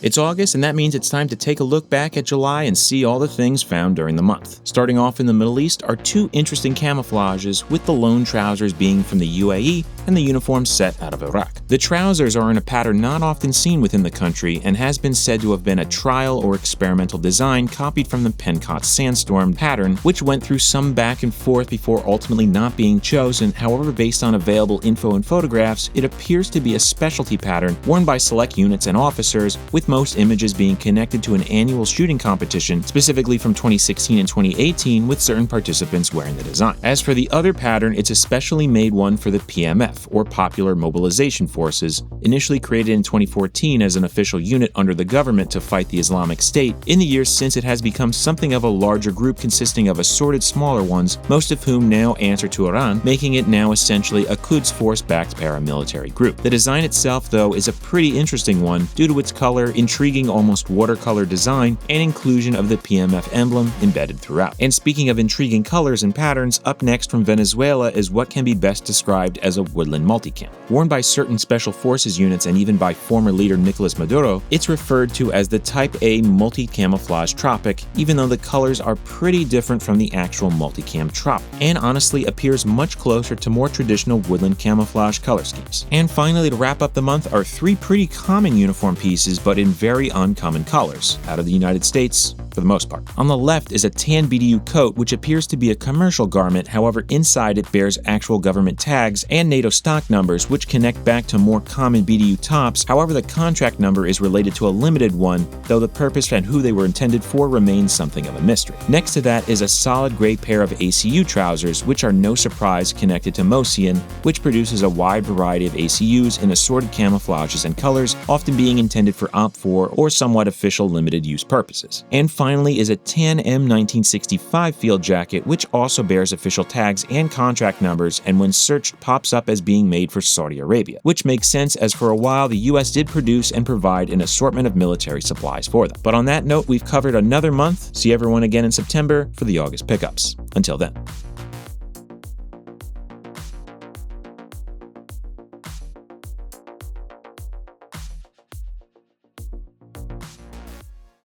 It's August, and that means it's time to take a look back at July and see all the things found during the month. Starting off in the Middle East are two interesting camouflages, with the lone trousers being from the UAE and the uniform set out of Iraq. The trousers are in a pattern not often seen within the country and has been said to have been a trial or experimental design copied from the Pencott Sandstorm pattern, which went through some back and forth before ultimately not being chosen. However, based on available info and photographs, it appears to be a specialty pattern worn by select units and officers, with most images being connected to an annual shooting competition, specifically from 2016 and 2018, with certain participants wearing the design. As for the other pattern, it's a specially made one for the PMF, or Popular Mobilization Forces, initially created in 2014 as an official unit under the government to fight the Islamic State. In the years since, it has become something of a larger group consisting of assorted smaller ones, most of whom now answer to Iran, making it now essentially a Quds Force-backed paramilitary group. The design itself, though, is a pretty interesting one due to its color, intriguing almost watercolor design, and inclusion of the PMF emblem embedded throughout. And speaking of intriguing colors and patterns, up next from Venezuela is what can be best described as a woodland multicam. Worn by certain special forces units and even by former leader Nicolas Maduro, it's referred to as the Type A multi-camouflage tropic, even though the colors are pretty different from the actual multicam trop, and honestly appears much closer to more traditional woodland camouflage color schemes. And finally, to wrap up the month are three pretty common uniform pieces, but in very uncommon colors, out of the United States for the most part. On the left is a tan BDU coat, which appears to be a commercial garment. However, inside it bears actual government tags and NATO stock numbers, which connect back to more common BDU tops. However, the contract number is related to a limited one, though the purpose and who they were intended for remains something of a mystery. Next to that is a solid gray pair of ACU trousers, which are no surprise connected to Mosian, which produces a wide variety of ACUs in assorted camouflages and colors, often being intended for OPT4 or somewhat official limited use purposes. And finally is a tan M1965 field jacket, which also bears official tags and contract numbers, and when searched pops up as being made for Saudi Arabia, which makes sense as for a while the US did produce and provide an assortment of military supplies for them. But on that note, we've covered another month. See everyone again in September for the August pickups. Until then.